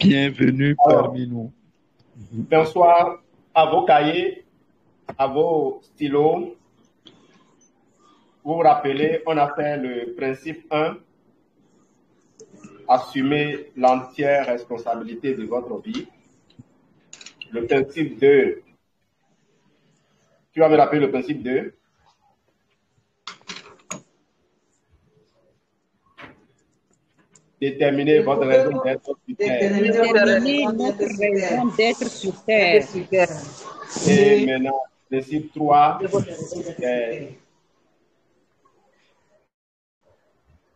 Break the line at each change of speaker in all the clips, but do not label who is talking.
Bienvenue
Alors,
parmi nous.
bonsoir à vos cahiers, à vos stylos. Vous vous rappelez, on a fait le principe 1, assumer l'entière responsabilité de votre vie. Le principe 2, tu vas me rappeler le principe 2? Déterminer votre raison d'être sur Terre.
Déterminer notre raison d'être sur Terre.
Et maintenant, principe 3,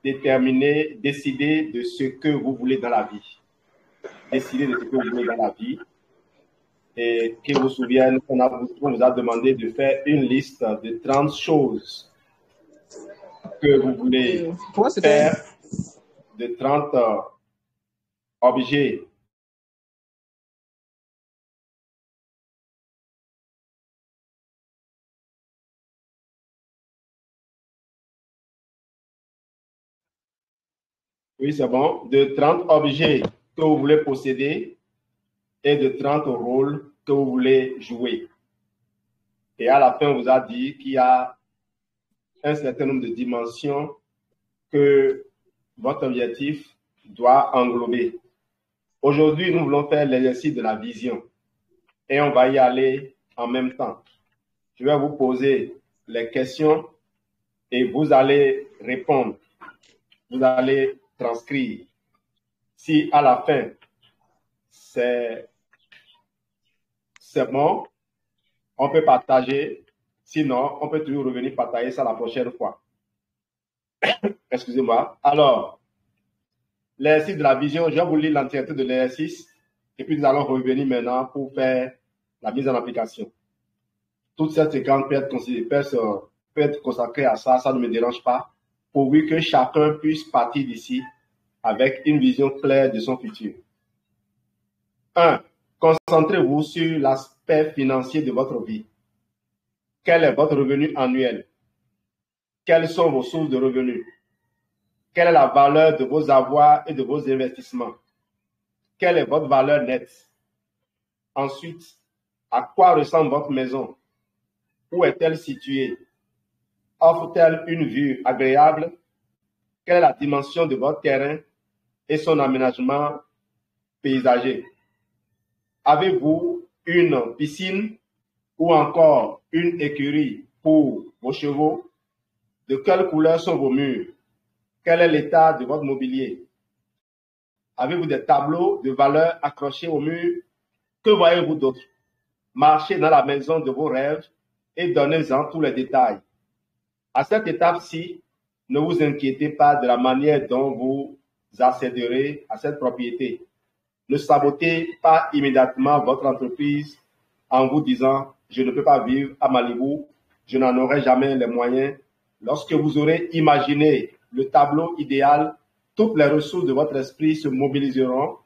déterminer, décider de ce que vous voulez dans la vie. Décider de ce que vous voulez dans la vie. Et qu'il vous souvienne, on vous a demandé de faire une liste de 30 choses que vous voulez faire, de 30 objets. Oui, c'est bon. De 30 objets que vous voulez posséder et de 30 rôles que vous voulez jouer. Et à la fin, on vous a dit qu'il y a un certain nombre de dimensions que votre objectif doit englober. Aujourd'hui, nous voulons faire l'exercice de la vision et on va y aller en même temps. Je vais vous poser les questions et vous allez répondre. Vous allez transcrire. Si à la fin, c'est bon, on peut partager. Sinon, on peut toujours revenir partager ça la prochaine fois. Excusez-moi. Alors, l'exercice de la vision, je vais vous lire l'entièreté de l'exercice et puis nous allons revenir maintenant pour faire la mise en application. Toute cette séquence peut être consacrée à ça, ça ne me dérange pas, pourvu que chacun puisse partir d'ici avec une vision claire de son futur. 1. Concentrez-vous sur l'aspect financier de votre vie. Quel est votre revenu annuel? Quelles sont vos sources de revenus? Quelle est la valeur de vos avoirs et de vos investissements? Quelle est votre valeur nette? Ensuite, à quoi ressemble votre maison? Où est-elle située? Offre-t-elle une vue agréable? Quelle est la dimension de votre terrain et son aménagement paysager? Avez-vous une piscine ou encore une écurie pour vos chevaux? De quelle couleur sont vos murs? Quel est l'état de votre mobilier? Avez-vous des tableaux de valeur accrochés au mur? Que voyez-vous d'autre? Marchez dans la maison de vos rêves et donnez-en tous les détails. À cette étape-ci, ne vous inquiétez pas de la manière dont vous accéderez à cette propriété. Ne sabotez pas immédiatement votre entreprise en vous disant « Je ne peux pas vivre à Malibu, je n'en aurai jamais les moyens ». Lorsque vous aurez imaginé le tableau idéal, toutes les ressources de votre esprit se mobiliseront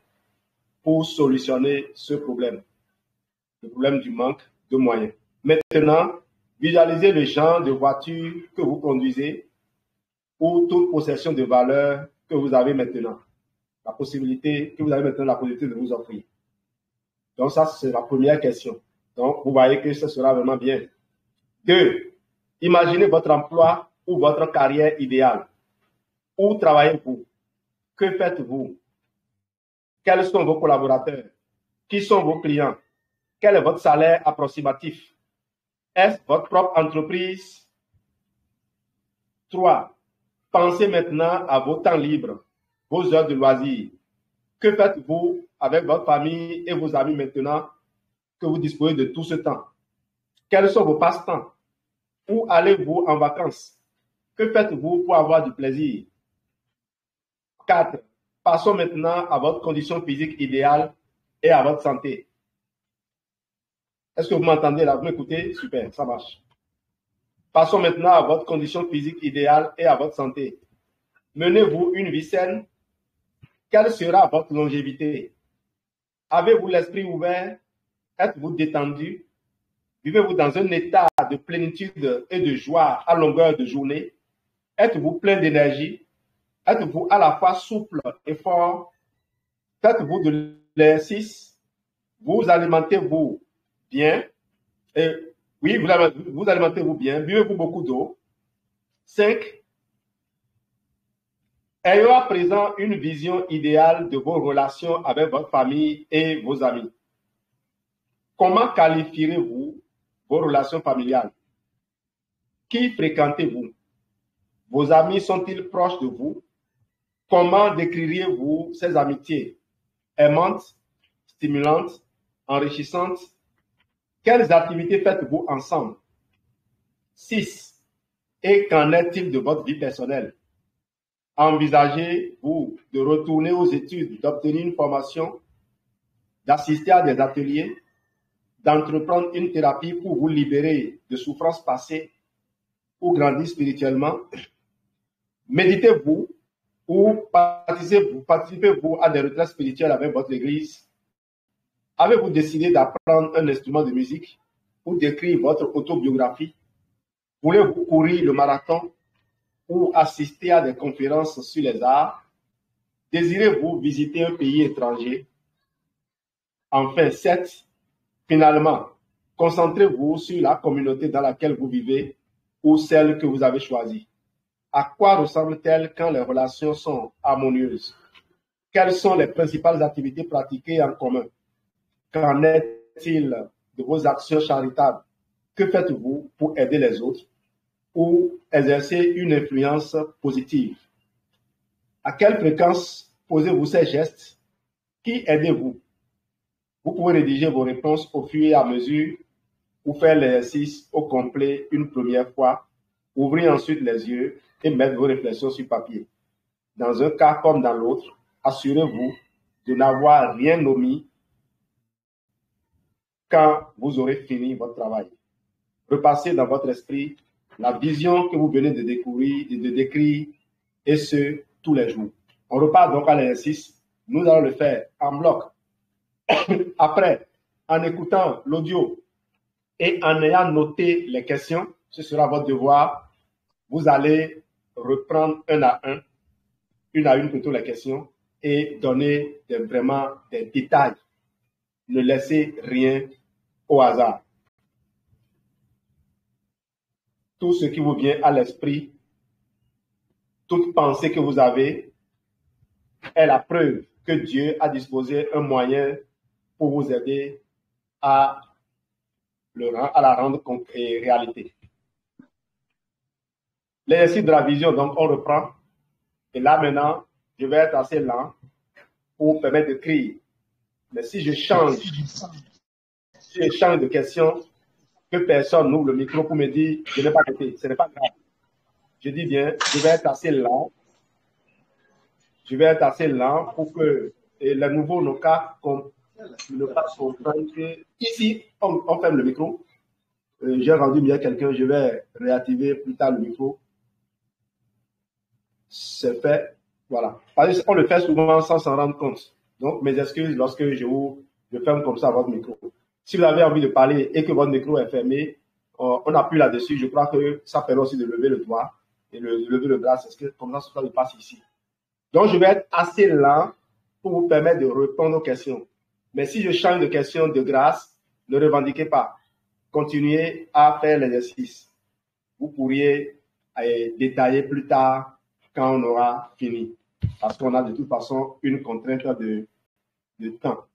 pour solutionner ce problème, le problème du manque de moyens. Maintenant, visualisez le genre de voiture que vous conduisez ou toute possession de valeur que vous avez maintenant. La possibilité de vous offrir. Donc ça, c'est la première question. Donc, vous voyez que ce sera vraiment bien. 2. Imaginez votre emploi ou votre carrière idéale. Où travaillez-vous? Que faites-vous? Quels sont vos collaborateurs? Qui sont vos clients? Quel est votre salaire approximatif? Est-ce votre propre entreprise? 3. Pensez maintenant à vos temps libres, vos heures de loisirs. Que faites-vous avec votre famille et vos amis maintenant que vous disposez de tout ce temps? Quels sont vos passe-temps? Où allez-vous en vacances? Que faites-vous pour avoir du plaisir? 4. Passons maintenant à votre condition physique idéale et à votre santé. Est-ce que vous m'entendez là? Vous m'écoutez? Super, ça marche. Passons maintenant à votre condition physique idéale et à votre santé. Menez-vous une vie saine? Quelle sera votre longévité? Avez-vous l'esprit ouvert? Êtes-vous détendu? Vivez-vous dans un état de plénitude et de joie à longueur de journée? Êtes-vous plein d'énergie? Êtes-vous à la fois souple et fort? Faites-vous de les 6, vous alimentez-vous bien. Oui, vous alimentez-vous bien. Buvez-vous beaucoup d'eau. 5. Ayez à présent une vision idéale de vos relations avec votre famille et vos amis. Comment qualifierez-vous vos relations familiales? Qui fréquentez-vous? Vos amis sont-ils proches de vous? Comment décririez-vous ces amitiés? Aimantes, stimulantes, enrichissantes? Quelles activités faites-vous ensemble? 6. Et qu'en est-il de votre vie personnelle? Envisagez-vous de retourner aux études, d'obtenir une formation, d'assister à des ateliers, d'entreprendre une thérapie pour vous libérer de souffrances passées ou grandir spirituellement? Méditez-vous ou participez-vous à des retraites spirituelles avec votre église? Avez-vous décidé d'apprendre un instrument de musique ou d'écrire votre autobiographie? Voulez-vous courir le marathon ou assister à des conférences sur les arts? Désirez-vous visiter un pays étranger? Enfin, 7. Finalement, concentrez-vous sur la communauté dans laquelle vous vivez ou celle que vous avez choisie. À quoi ressemble-t-elle quand les relations sont harmonieuses? Quelles sont les principales activités pratiquées en commun? Qu'en est-il de vos actions charitables? Que faites-vous pour aider les autres ou exercer une influence positive? À quelle fréquence posez-vous ces gestes? Qui aidez-vous? Vous pouvez rédiger vos réponses au fur et à mesure ou faire l'exercice au complet une première fois, ouvrir ensuite les yeux et mettre vos réflexions sur papier. Dans un cas comme dans l'autre, assurez-vous de n'avoir rien omis quand vous aurez fini votre travail. Repassez dans votre esprit la vision que vous venez de découvrir et de décrire, et ce, tous les jours. On repart donc à l'exercice. Nous allons le faire en bloc. Après, en écoutant l'audio et en ayant noté les questions, ce sera votre devoir. Vous allez reprendre une à une plutôt les questions et donner vraiment des détails. Ne laissez rien au hasard. Tout ce qui vous vient à l'esprit, toute pensée que vous avez est la preuve que Dieu a disposé un moyen pour vous aider à la rendre réalité. L'exercice de la vision, donc, on reprend. Et là, maintenant, je vais être assez lent pour permettre d'écrire. Mais si je change de question, que personne n'ouvre le micro pour me dire « je n'ai pas été », ce n'est pas grave. Je dis bien, je vais être assez lent. Je vais être assez lent pour que les nouveaux n'ont qu'à comprendre que ici, on ferme le micro. J'ai rendu bien quelqu'un, je vais réactiver plus tard le micro. C'est fait. Voilà. Parce qu'on le fait souvent sans s'en rendre compte. Donc, mes excuses lorsque je ferme comme ça votre micro. Si vous avez envie de parler et que votre micro est fermé, on appuie là-dessus. Je crois que ça permet aussi de lever le doigt et de lever le bras. C'est ce que, comme ça il passe ici. Donc, je vais être assez lent pour vous permettre de répondre aux questions. Mais si je change de question de grâce, ne revendiquez pas. Continuez à faire l'exercice. Vous pourriez détailler plus tard quand on aura fini. Parce qu'on a de toute façon une contrainte de temps.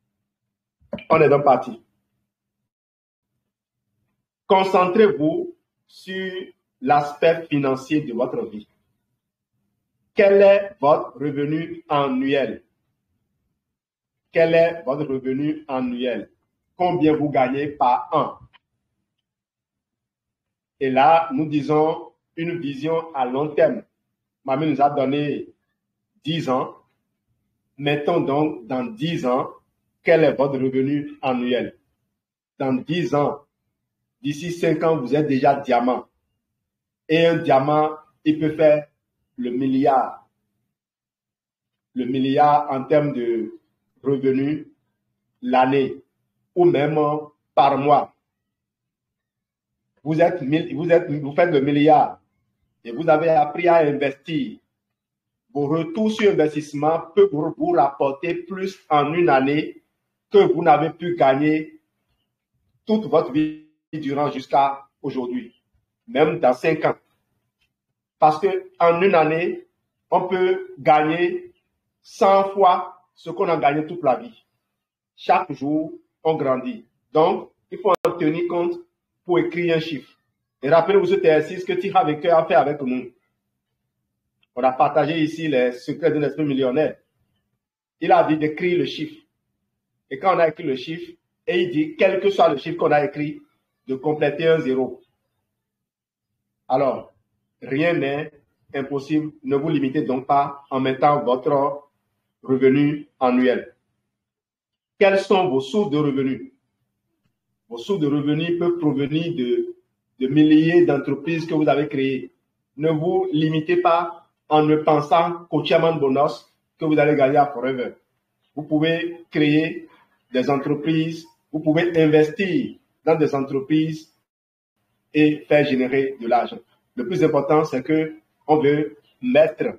On est donc parti. Concentrez-vous sur l'aspect financier de votre vie. Quel est votre revenu annuel? Quel est votre revenu annuel? Combien vous gagnez par an? Et là, nous disons une vision à long terme. Mamie nous a donné 10 ans. Mettons donc dans 10 ans, quel est votre revenu annuel? Dans 10 ans, d'ici 5 ans, vous êtes déjà diamant. Et un diamant, il peut faire le milliard. Le milliard en termes de revenus l'année ou même par mois. Vous faites le milliard et vous avez appris à investir. Vos retours sur investissement peuvent vous rapporter plus en une année que vous n'avez pu gagner toute votre vie durant jusqu'à aujourd'hui, même dans 5 ans. Parce qu'en une année, on peut gagner 100 fois ce qu'on a gagné toute la vie. Chaque jour, on grandit. Donc, il faut en tenir compte pour écrire un chiffre. Et rappelez-vous cet exercice que Thierry Havecker a fait avec nous. On a partagé ici les secrets d'un esprit millionnaire. Il a dit d'écrire le chiffre. Et quand on a écrit le chiffre, et il dit, quel que soit le chiffre qu'on a écrit, de compléter un 0. Alors, rien n'est impossible. Ne vous limitez donc pas en mettant votre revenu annuel. Quelles sont vos sources de revenus? Vos sources de revenus peuvent provenir de milliers d'entreprises que vous avez créées. Ne vous limitez pas en ne pensant qu'au Chairman Bonus que vous allez gagner à Forever. Vous pouvez créer des entreprises, vous pouvez investir dans des entreprises et faire générer de l'argent. Le plus important, c'est que on veut mettre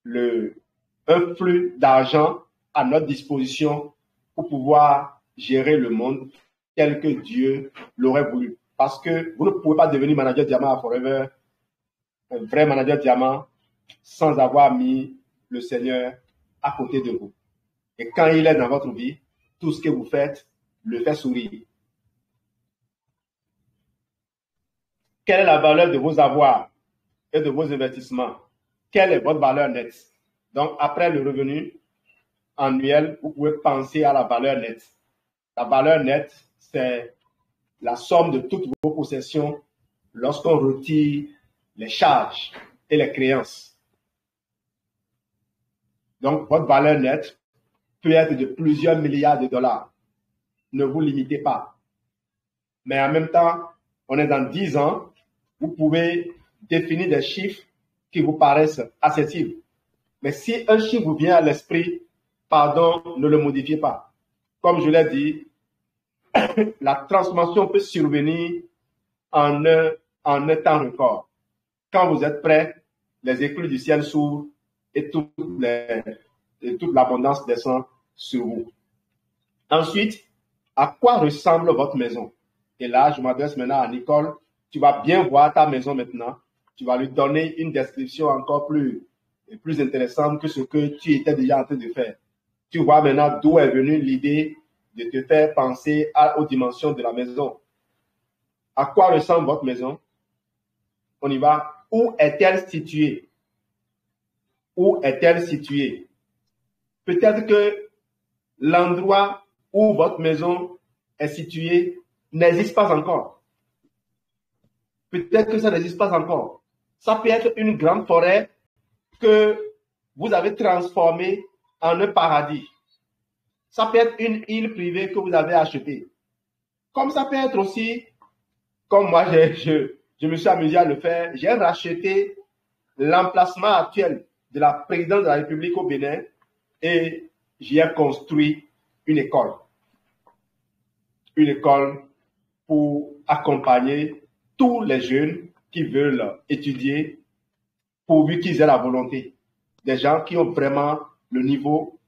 un flux d'argent à notre disposition pour pouvoir gérer le monde tel que Dieu l'aurait voulu. Parce que vous ne pouvez pas devenir manager diamant à Forever, un vrai manager diamant, sans avoir mis le Seigneur à côté de vous. Et quand il est dans votre vie, tout ce que vous faites le fait sourire. Quelle est la valeur de vos avoirs et de vos investissements? Quelle est votre valeur nette? Donc, après le revenu annuel, vous pouvez penser à la valeur nette. La valeur nette, c'est la somme de toutes vos possessions lorsqu'on retire les charges et les créances. Donc, votre valeur nette peut être de plusieurs milliards de dollars. Ne vous limitez pas. Mais en même temps, on est dans 10 ans, vous pouvez définir des chiffres qui vous paraissent accessibles. Mais si un chiffre vous vient à l'esprit, pardon, ne le modifiez pas. Comme je l'ai dit, la transformation peut survenir en un temps record. Quand vous êtes prêt, les écluses du ciel s'ouvrent et toute l'abondance descend sur vous. Ensuite, à quoi ressemble votre maison? Et là, je m'adresse maintenant à Nicole. Tu vas bien voir ta maison maintenant. Tu vas lui donner une description encore plus intéressante que ce que tu étais déjà en train de faire. Tu vois maintenant d'où est venue l'idée de te faire penser aux dimensions de la maison. À quoi ressemble votre maison? On y va. Où est-elle située? Où est-elle située? Peut-être que l'endroit où votre maison est située n'existe pas encore. Peut-être que ça n'existe pas encore. Ça peut être une grande forêt que vous avez transformée en un paradis. Ça peut être une île privée que vous avez achetée. Comme ça peut être aussi, comme moi je me suis amusé à le faire, j'ai racheté l'emplacement actuel de la présidence de la République au Bénin et j'y ai construit une école. Une école pour accompagner tous les jeunes qui veulent étudier pourvu qu'ils aient la volonté. Des gens qui ont vraiment le niveau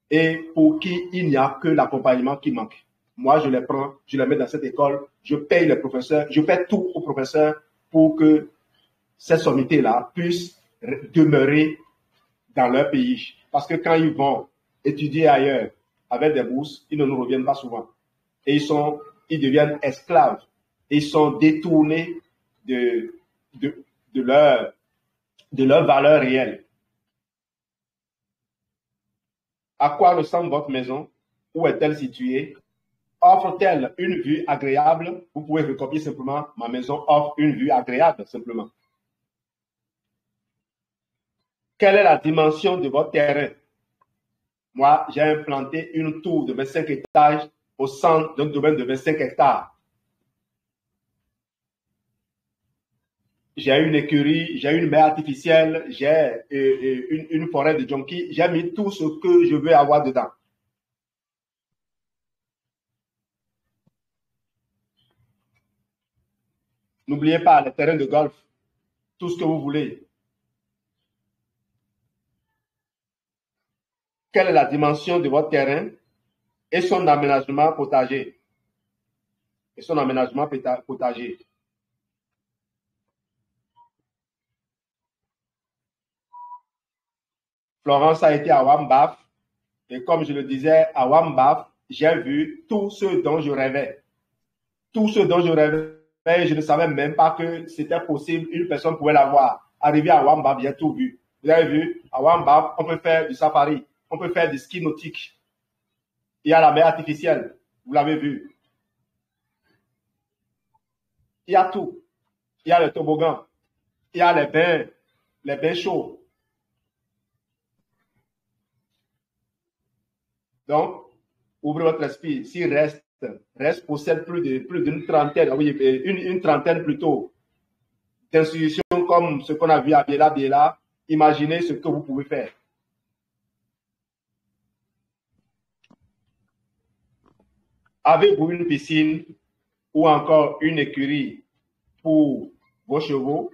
et pour qui il n'y a que l'accompagnement qui manque. Moi, je les prends, je les mets dans cette école, je paye les professeurs, je paye tout aux professeurs pour que ces sommités-là puissent demeurer dans leur pays. Parce que quand ils vont étudier ailleurs avec des bourses, ils ne nous reviennent pas souvent. Et ils deviennent esclaves. Et ils sont détournés de leur valeur réelle. À quoi ressemble votre maison? Où est-elle située? Offre-t-elle une vue agréable? Vous pouvez recopier simplement, ma maison offre une vue agréable, simplement. Quelle est la dimension de votre terrain? Moi, j'ai implanté une tour de 25 étages au centre d'un domaine de 25 hectares. J'ai une écurie, j'ai une mer artificielle, j'ai une forêt de jonquilles. J'ai mis tout ce que je veux avoir dedans. N'oubliez pas les terrains de golf, tout ce que vous voulez. Quelle est la dimension de votre terrain? et son aménagement potager. Et son aménagement potager. Florence a été à Wambaf et comme je le disais, à Wambaf, j'ai vu tout ce dont je rêvais. Tout ce dont je rêvais, je ne savais même pas que c'était possible, une personne pouvait l'avoir. Arrivé à Wambaf, j'ai tout vu. Vous avez vu, à Wambaf, on peut faire du safari, on peut faire du ski nautique. Il y a la mer artificielle, vous l'avez vu. Il y a tout. Il y a le toboggan, il y a les bains chauds. Donc, ouvrez votre esprit. S'il reste possède plus d'une trentaine, oui, une trentaine plutôt, d'institutions comme ce qu'on a vu à Biela, imaginez ce que vous pouvez faire. Avez-vous une piscine ou encore une écurie pour vos chevaux?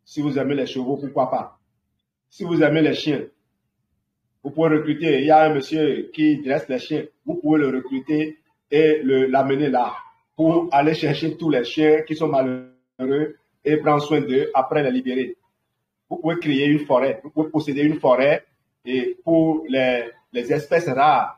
Si vous aimez les chevaux, pourquoi pas? Si vous aimez les chiens, vous pouvez recruter. Il y a un monsieur qui dresse les chiens. Vous pouvez le recruter et l'amener là pour aller chercher tous les chiens qui sont malheureux et prendre soin d'eux après les libérer. Vous pouvez créer une forêt. Vous pouvez posséder une forêt et pour les espèces rares.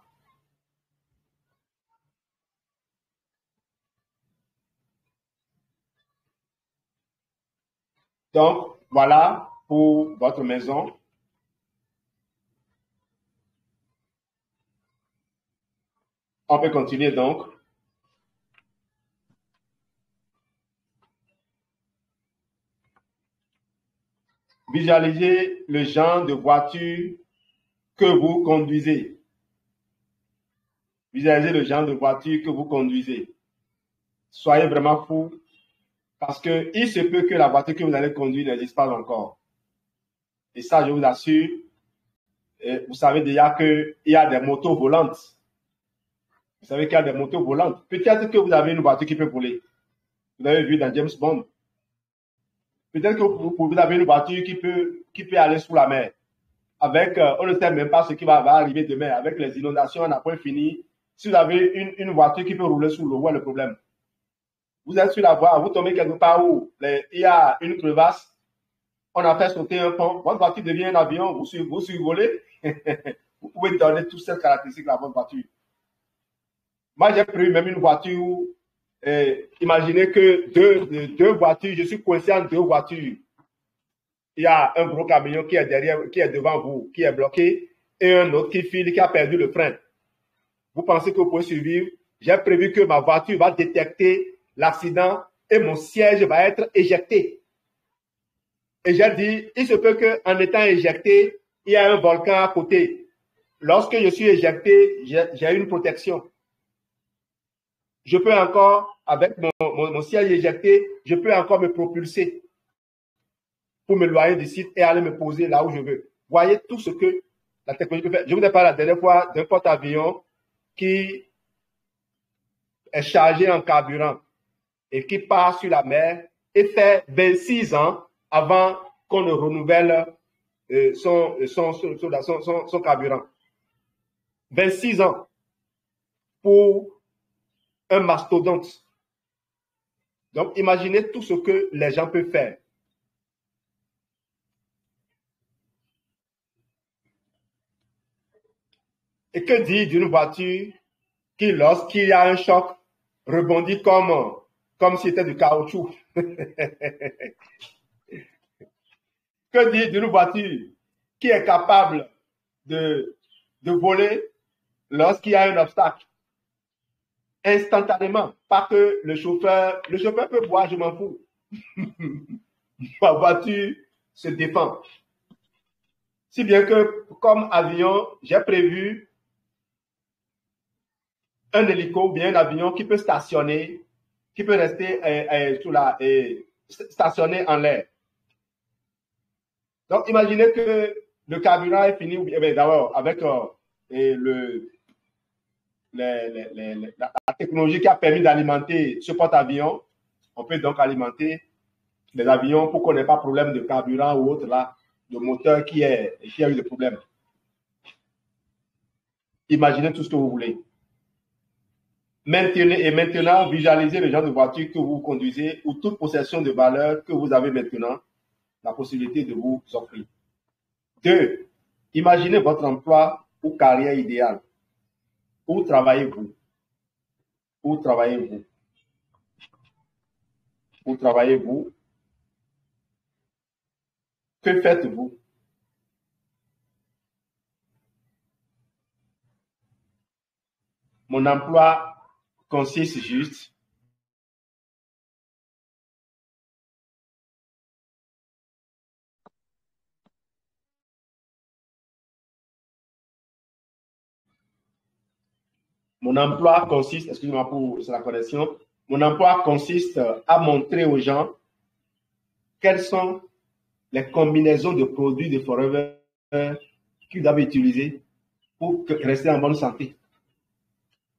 Donc, voilà pour votre maison. On peut continuer donc. Visualisez le genre de voiture que vous conduisez. Visualisez le genre de voiture que vous conduisez. Soyez vraiment fou parce qu'il se peut que la voiture que vous allez conduire n'existe pas encore. Et ça, je vous assure, vous savez déjà qu'il y a des motos volantes. Vous savez qu'il y a des motos volantes. Peut-être que vous avez une voiture qui peut voler. Vous avez vu dans James Bond. Peut-être que vous avez une voiture qui peut aller sous la mer. Avec, on ne sait même pas ce qui va arriver demain. Avec les inondations, on n'a pas fini. Si vous avez une voiture qui peut rouler sous l'eau, où est le problème? Vous êtes sur la voie, vous tombez quelque part où il y a une crevasse, on a fait sauter un pont, votre voiture devient un avion, vous survolez. Vous pouvez donner toutes ces caractéristiques à votre voiture. Moi, j'ai pris même une voiture où, imaginez que deux voitures, je suis coincé en deux voitures. Il y a un gros camion qui est derrière, qui est devant vous, qui est bloqué, et un autre qui file, qui a perdu le frein. Vous pensez que vous pouvez survivre? J'ai prévu que ma voiture va détecter l'accident et mon siège va être éjecté. Et j'ai dit, il se peut qu'en étant éjecté, il y a un volcan à côté. Lorsque je suis éjecté, j'ai une protection. Je peux encore, avec mon siège éjecté, je peux encore me propulser pour m'éloigner du site et aller me poser là où je veux. Voyez tout ce que la technologie peut faire. Je vous ai parlé la dernière fois d'un porte-avions qui est chargé en carburant et qui part sur la mer et fait 26 ans avant qu'on ne renouvelle son carburant. 26 ans pour un mastodonte. Donc, imaginez tout ce que les gens peuvent faire. Et que dire d'une voiture qui, lorsqu'il y a un choc, rebondit comme si c'était du caoutchouc? Que dire d'une voiture qui est capable de voler lorsqu'il y a un obstacle? Instantanément, pas que le chauffeur peut boire, je m'en fous. Ma voiture se défend. Si bien que, comme avion, j'ai prévu un hélico, bien un avion qui peut stationner, qui peut rester stationné en l'air. Donc, imaginez que le carburant est fini, d'abord, avec la technologie qui a permis d'alimenter ce porte-avions, on peut donc alimenter les avions pour qu'on n'ait pas de problème de carburant ou autre là, de moteur qui a eu des problèmes. Imaginez tout ce que vous voulez. Maintenant, visualisez le genre de voiture que vous conduisez ou toute possession de valeur que vous avez maintenant, la possibilité de vous offrir. 2. Imaginez votre emploi ou carrière idéale. Où travaillez-vous? Où travaillez-vous? Où travaillez-vous? Que faites-vous? Mon emploi consiste juste excusez-moi pour la connexion, mon emploi consiste à montrer aux gens quelles sont les combinaisons de produits de Forever qu'ils doivent utiliser pour rester en bonne santé.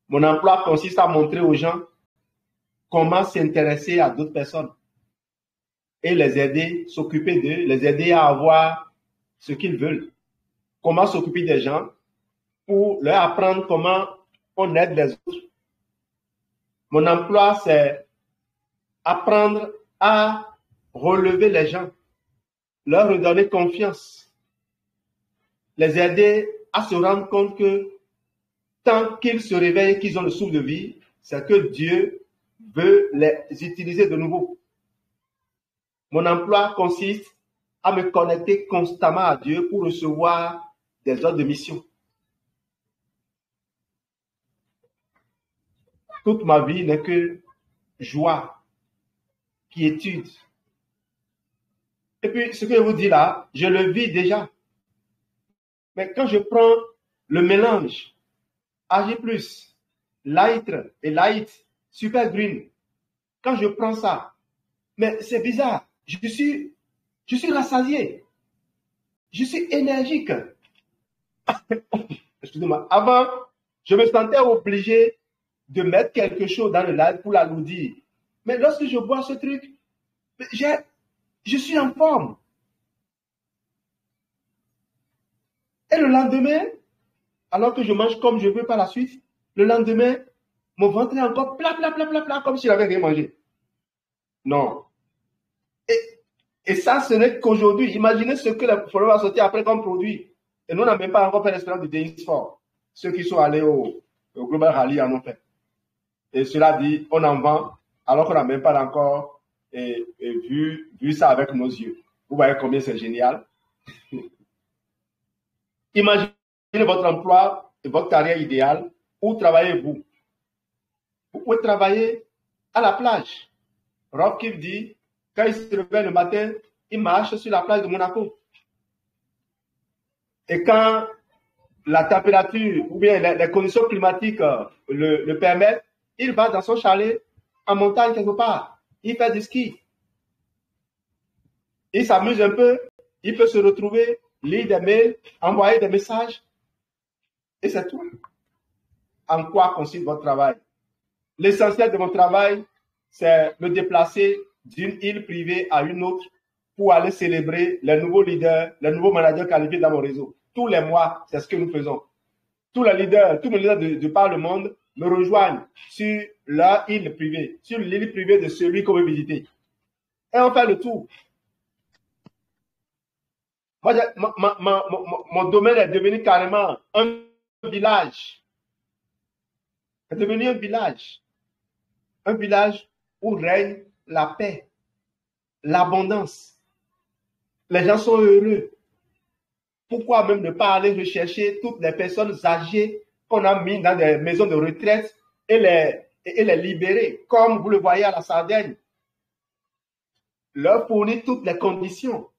Mon emploi consiste à montrer aux gens comment s'intéresser à d'autres personnes et les aider, s'occuper d'eux, les aider à avoir ce qu'ils veulent. Comment s'occuper des gens pour leur apprendre comment on aide les autres. Mon emploi, c'est apprendre à relever les gens, leur redonner confiance, les aider à se rendre compte que tant qu'ils se réveillent, qu'ils ont le souffle de vie, c'est que Dieu veut les utiliser de nouveau. Mon emploi consiste à me connecter constamment à Dieu pour recevoir des ordres de mission. Toute ma vie n'est que joie, quiétude. Et puis, ce que je vous dis là, je le vis déjà. Mais quand je prends le mélange AG+, Light et Light, Super Green, quand je prends ça, mais c'est bizarre, je suis rassasié, je suis énergique. Excusez-moi, avant, je me sentais obligé de mettre quelque chose dans le live pour l'alourdir. Mais lorsque je bois ce truc, je suis en forme. Et le lendemain, alors que je mange comme je veux par la suite, le lendemain, mon ventre est encore plat, comme s'il n'avait rien mangé. Non. Et ça, ce n'est qu'aujourd'hui. Imaginez ce que la Forever va sortir après comme produit. Et nous, on n'a même pas encore fait l'expérience de Dainsford. Ceux qui sont allés au Global Rally en ont fait. Et cela dit, on en vend alors qu'on n'a même pas encore vu ça avec nos yeux. Vous voyez combien c'est génial. Imaginez votre emploi et votre carrière idéale. Où travaillez-vous? Vous pouvez travailler à la plage. Rob Kip dit, quand il se réveille le matin, il marche sur la plage de Monaco. Et quand la température ou bien les conditions climatiques le permettent, il va dans son chalet en montagne quelque part. Il fait du ski. Il s'amuse un peu. Il peut se retrouver, lire des mails, envoyer des messages. Et c'est tout. En quoi consiste votre travail? L'essentiel de mon travail, c'est me déplacer d'une île privée à une autre pour aller célébrer les nouveaux leaders, les nouveaux managers qualifiés dans mon réseau. Tous les mois, c'est ce que nous faisons. Tous mes leaders de par le monde me rejoignent sur leur île privée, sur l'île privée de celui qu'on veut visiter. Et on fait le tour. Moi, mon domaine est devenu carrément un village. C'est devenu un village. Un village où règne la paix, l'abondance. Les gens sont heureux. Pourquoi même ne pas aller rechercher toutes les personnes âgées qu'on a mis dans des maisons de retraite et les libérer, comme vous le voyez à la Sardaigne. Leur fournir toutes les conditions.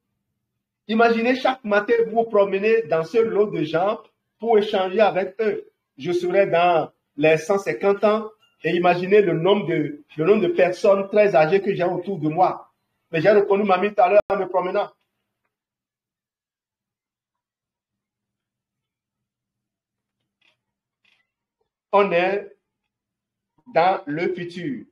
Imaginez chaque matin vous vous promenez dans ce lot de gens pour échanger avec eux. Je serai dans les 150 ans et imaginez le nombre de personnes très âgées que j'ai autour de moi. Mais j'ai reconnu mamie tout à l'heure en me promenant. On est dans le futur.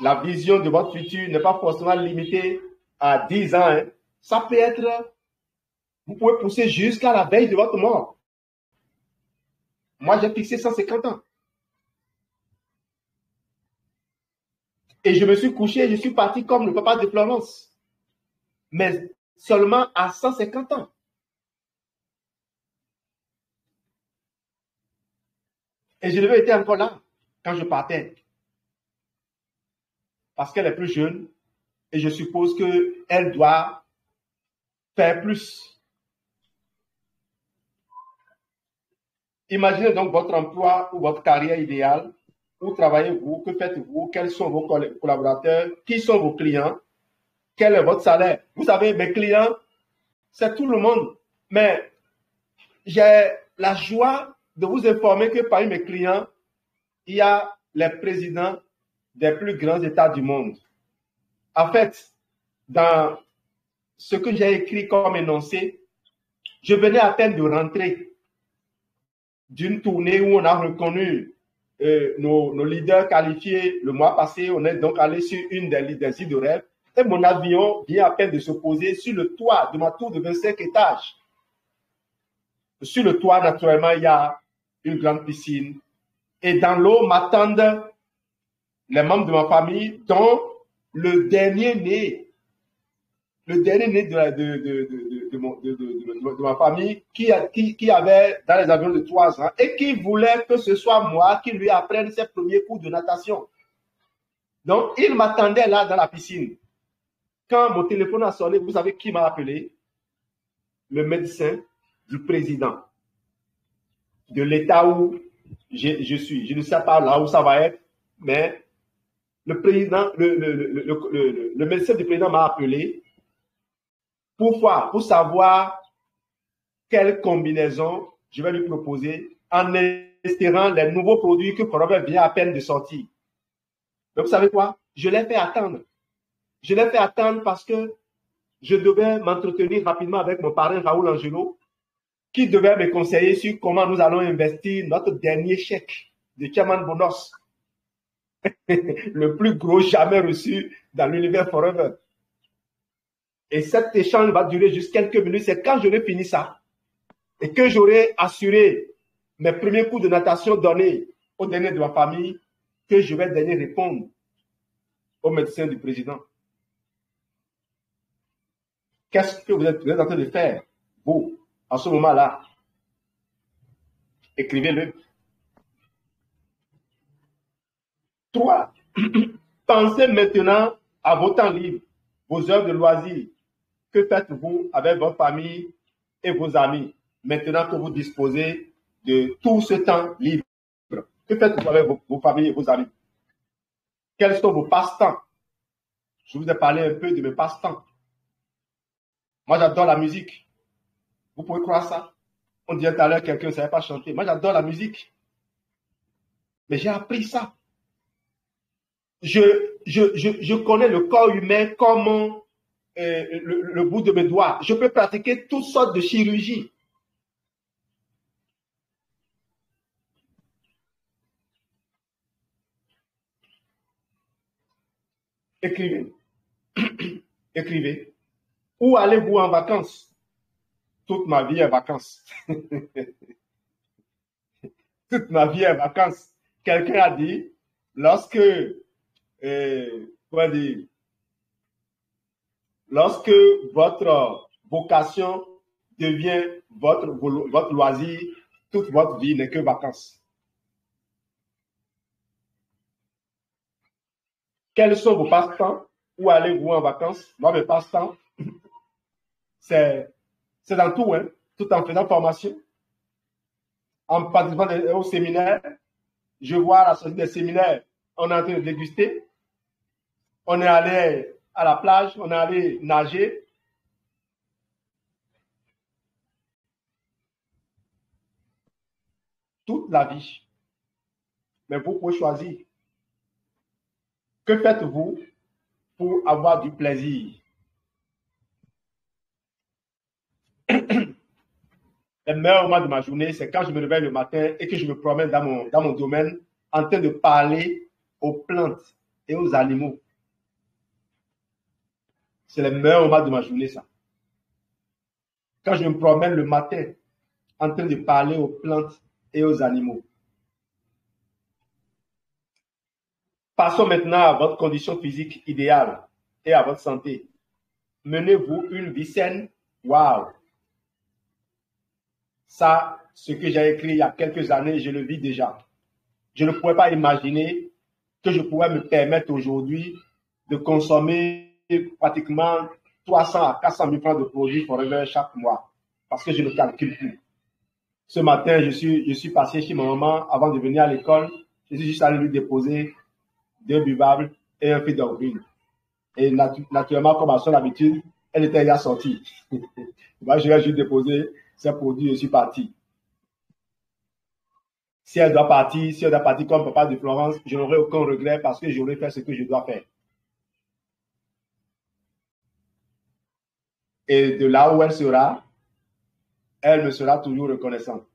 La vision de votre futur n'est pas forcément limitée à 10 ans. Hein. Ça peut être, vous pouvez pousser jusqu'à la veille de votre mort. Moi, j'ai fixé 150 ans. Et je me suis couché, je suis parti comme le papa de Florence. Mais seulement à 150 ans. Et je devais être encore là quand je partais. Parce qu'elle est plus jeune et je suppose qu'elle doit faire plus. Imaginez donc votre emploi ou votre carrière idéale. Où travaillez-vous? Que faites-vous? Quels sont vos collaborateurs? Qui sont vos clients? Quel est votre salaire? Vous savez, mes clients, c'est tout le monde. Mais j'ai la joie de vous informer que parmi mes clients, il y a les présidents des plus grands États du monde. En fait, dans ce que j'ai écrit comme énoncé, je venais à peine de rentrer d'une tournée où on a reconnu nos leaders qualifiés le mois passé. On est donc allé sur une des îles de rêve. Et mon avion vient à peine de se poser sur le toit de ma tour de 25 étages. Sur le toit, naturellement, il y a une grande piscine. Et dans l'eau m'attendent les membres de ma famille, dont le dernier né de ma famille, qui avait dans les avions de 3 ans et qui voulait que ce soit moi qui lui apprenne ses premiers cours de natation. Donc, il m'attendait là dans la piscine. Quand mon téléphone a sonné, vous savez qui m'a appelé? Le médecin du président de l'État où je suis. Je ne sais pas là où ça va être, mais le président, le médecin du président m'a appelé pour savoir quelle combinaison je vais lui proposer en espérant les nouveaux produits que Forever vient à peine de sortir. Mais vous savez quoi? Je l'ai fait attendre. Je l'ai fait attendre parce que je devais m'entretenir rapidement avec mon parrain Raoul Angelo, qui devait me conseiller sur comment nous allons investir notre dernier chèque de Chairman Bonus, le plus gros jamais reçu dans l'univers Forever. Et cet échange va durer juste quelques minutes. C'est quand j'aurai fini ça et que j'aurai assuré mes premiers cours de natation donnés au dernier de ma famille que je vais donner répondre au médecin du président. Qu'est-ce que vous êtes en train de faire, vous, en ce moment-là? Écrivez-le. 3. Pensez maintenant à vos temps libres, vos heures de loisirs. Que faites-vous avec votre famille et vos amis maintenant que vous disposez de tout ce temps libre? Que faites-vous avec vos familles et vos amis? Quels sont vos passe-temps? Je vous ai parlé un peu de mes passe-temps. Moi, j'adore la musique. Vous pouvez croire ça? On disait tout à l'heure quelqu'un ne savait pas chanter. Moi, j'adore la musique. Mais j'ai appris ça. Je connais le corps humain comme le bout de mes doigts. Je peux pratiquer toutes sortes de chirurgies. Écrivez. Écrivez. Où allez-vous en vacances? Toute ma vie est vacances. Toute ma vie est vacances. Quelqu'un a dit, lorsque, comment dire, lorsque votre vocation devient votre loisir, toute votre vie n'est que vacances. Quels sont vos passe-temps? Où allez-vous en vacances? Moi, mes passe-temps, c'est dans tout, hein, tout en faisant formation. En participant au séminaire, je vois la sortie des séminaires, on est en train de déguster. On est allé à la plage, on est allé nager. Toute la vie. Mais vous pouvez choisir. Que faites-vous pour avoir du plaisir? Le meilleur moment de ma journée, c'est quand je me réveille le matin et que je me promène dans mon domaine en train de parler aux plantes et aux animaux. C'est le meilleur moment de ma journée, ça. Quand je me promène le matin en train de parler aux plantes et aux animaux. Passons maintenant à votre condition physique idéale et à votre santé. Menez-vous une vie saine? Waouh! Ça, ce que j'ai écrit il y a quelques années, je le vis déjà. Je ne pouvais pas imaginer que je pourrais me permettre aujourd'hui de consommer pratiquement 300 à 400 000 francs de produits Forever chaque mois, parce que je ne calcule plus. Ce matin, je suis passé chez ma maman avant de venir à l'école. Je suis juste allé lui déposer 2 buvables et un fil d'orgueil. Et naturellement, comme à son habitude, elle était déjà sortie. Moi, je vais juste déposer ces produits et je suis parti. Si elle doit partir comme papa de Florence, je n'aurai aucun regret parce que j'aurai fait ce que je dois faire. Et de là où elle me sera toujours reconnaissante.